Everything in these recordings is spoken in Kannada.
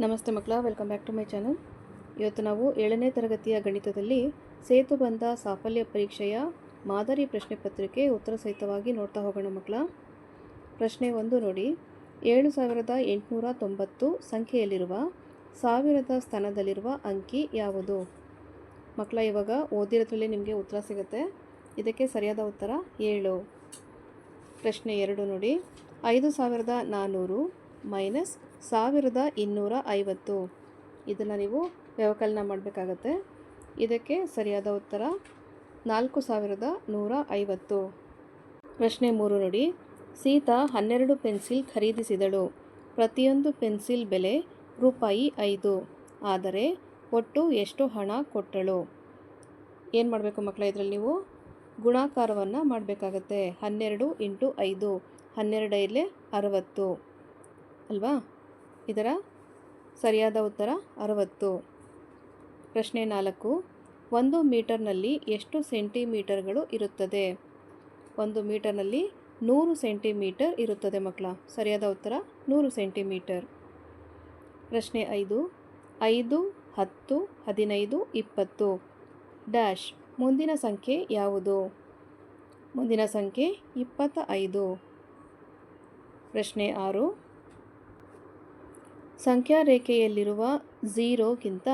ನಮಸ್ತೆ ಮಕ್ಕಳ, welcome back to my channel. ಇವತ್ತು ನಾವು 7ನೇ ತರಗತಿಯ ಗಣಿತದಲ್ಲಿ ಸೇತುಬಂಧ ಸಾಫಲ್ಯ ಪರೀಕ್ಷೆಯ ಮಾದರಿ ಪ್ರಶ್ನೆ ಪತ್ರಿಕೆ ಉತ್ತರ ಸಹಿತವಾಗಿ ನೋಡ್ತಾ ಹೋಗೋಣ ಮಕ್ಕಳ. ಪ್ರಶ್ನೆ 1 ನೋಡಿ. 7890 ಸಂಖ್ಯೆಯಲ್ಲಿರುವ ಸಾವಿರದ ಸ್ಥಾನದಲ್ಲಿರುವ ಅಂಕಿ ಯಾವುದು? ಮಕ್ಕಳ, ಇವಾಗ ಓದಿರೋದ್ರಲ್ಲಿ ನಿಮಗೆ ಉತ್ತರ ಸಿಗುತ್ತೆ. ಇದಕ್ಕೆ ಸರಿಯಾದ ಉತ್ತರ 7. ಪ್ರಶ್ನೆ 2 ನೋಡಿ. 5400 ಮೈನಸ್ 1250. ಇದನ್ನು ನೀವು ವ್ಯವಕಲನ ಮಾಡಬೇಕಾಗತ್ತೆ. ಇದಕ್ಕೆ ಸರಿಯಾದ ಉತ್ತರ 4150. ಪ್ರಶ್ನೆ 3 ನೋಡಿ. ಸೀತಾ 12 ಪೆನ್ಸಿಲ್ ಖರೀದಿಸಿದಳು. ಪ್ರತಿಯೊಂದು ಪೆನ್ಸಿಲ್ ಬೆಲೆ ₹5. ಆದರೆ ಒಟ್ಟು ಎಷ್ಟು ಹಣ ಕೊಟ್ಟಳು? ಏನು ಮಾಡಬೇಕು ಮಕ್ಕಳ, ಇದರಲ್ಲಿ ನೀವು ಗುಣಾಕಾರವನ್ನು ಮಾಡಬೇಕಾಗತ್ತೆ. 12 × 5, 12 60 ಅಲ್ವಾ? ಇದರ ಸರಿಯಾದ ಉತ್ತರ 60. ಪ್ರಶ್ನೆ 4. 1 ಮೀಟರ್ನಲ್ಲಿ ಎಷ್ಟು ಸೆಂಟಿಮೀಟರ್ಗಳು ಇರುತ್ತದೆ? 1 ಮೀಟರ್ನಲ್ಲಿ 100 ಸೆಂಟಿಮೀಟರ್ ಇರುತ್ತದೆ ಮಕ್ಕಳ. ಸರಿಯಾದ ಉತ್ತರ 100 ಸೆಂಟಿಮೀಟರ್. ಪ್ರಶ್ನೆ 5. 5, 10, 15, 20 ಡ್ಯಾಶ್ ಮುಂದಿನ ಸಂಖ್ಯೆ ಯಾವುದು? ಮುಂದಿನ ಸಂಖ್ಯೆ 25. ಪ್ರಶ್ನೆ 6. ಸಂಖ್ಯಾ ರೇಖೆಯಲ್ಲಿರುವ 0ಗಿಂತ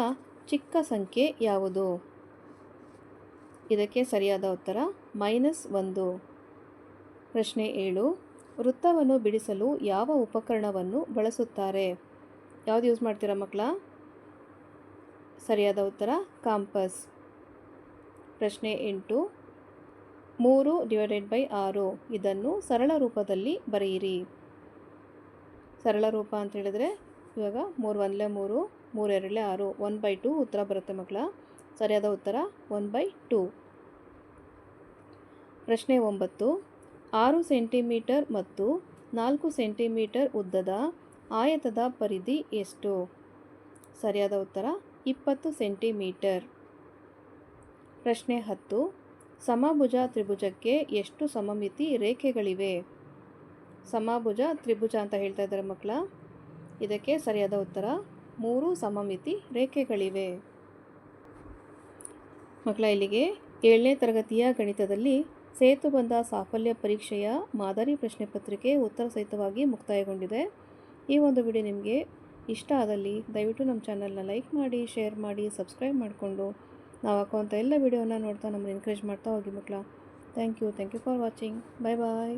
ಚಿಕ್ಕ ಸಂಖ್ಯೆ ಯಾವುದು? ಇದಕ್ಕೆ ಸರಿಯಾದ ಉತ್ತರ -1. ಪ್ರಶ್ನೆ 7. ವೃತ್ತವನ್ನು ಬಿಡಿಸಲು ಯಾವ ಉಪಕರಣವನ್ನು ಬಳಸುತ್ತಾರೆ? ಯಾವುದು ಯೂಸ್ ಮಾಡ್ತೀರಾ ಮಕ್ಕಳ? ಸರಿಯಾದ ಉತ್ತರ ಕಾಂಪಸ್. ಪ್ರಶ್ನೆ 8. 3/6 ಇದನ್ನು ಸರಳ ರೂಪದಲ್ಲಿ ಬರೆಯಿರಿ. ಸರಳ ರೂಪ ಅಂತ ಹೇಳಿದ್ರೆ ಇವಾಗ 3 1 3, 3 2 6, 1/2 ಉತ್ತರ ಬರುತ್ತೆ ಮಕ್ಕಳ. ಸರಿಯಾದ ಉತ್ತರ 1/2. ಪ್ರಶ್ನೆ 9. 6 ಸೆಂಟಿಮೀಟರ್ ಮತ್ತು 4 ಸೆಂಟಿಮೀಟರ್ ಉದ್ದದ ಆಯತದ ಪರಿಧಿ ಎಷ್ಟು? ಸರಿಯಾದ ಉತ್ತರ 20 ಸೆಂಟಿಮೀಟರ್. ಪ್ರಶ್ನೆ 10. ಸಮಭುಜ ತ್ರಿಭುಜಕ್ಕೆ ಎಷ್ಟು ಸಮಮಿತಿ ರೇಖೆಗಳಿವೆ? ಸಮಭುಜ ತ್ರಿಭುಜ ಅಂತ ಹೇಳ್ತಾ ಇದ್ದಾರೆ ಮಕ್ಕಳ. ಇದಕ್ಕೆ ಸರಿಯಾದ ಉತ್ತರ 3 ಸಮಮಿತಿ ರೇಖೆಗಳಿವೆ. ಮಕ್ಕಳ, ಇಲ್ಲಿಗೆ 7ನೇ ತರಗತಿಯ ಗಣಿತದಲ್ಲಿ ಸೇತುಬಂಧ ಸಾಫಲ್ಯ ಪರೀಕ್ಷೆಯ ಮಾದರಿ ಪ್ರಶ್ನೆ ಪತ್ರಿಕೆ ಉತ್ತರ ಸಹಿತವಾಗಿ ಮುಕ್ತಾಯಗೊಂಡಿದೆ. ಈ ಒಂದು ವಿಡಿಯೋ ನಿಮಗೆ ಇಷ್ಟ ಆದಲ್ಲಿ ದಯವಿಟ್ಟು ನಮ್ಮ ಚಾನಲ್ನ ಲೈಕ್ ಮಾಡಿ, ಶೇರ್ ಮಾಡಿ, ಸಬ್ಸ್ಕ್ರೈಬ್ ಮಾಡಿಕೊಂಡು ನಾವು ಹಾಕುವಂಥ ಎಲ್ಲ ವಿಡಿಯೋನ ನೋಡ್ತಾ ನಮ್ಮನ್ನು ಎನ್ಕರೇಜ್ ಮಾಡ್ತಾ ಹೋಗಿ ಮಕ್ಕಳ. Thank you for watching. Bye bye.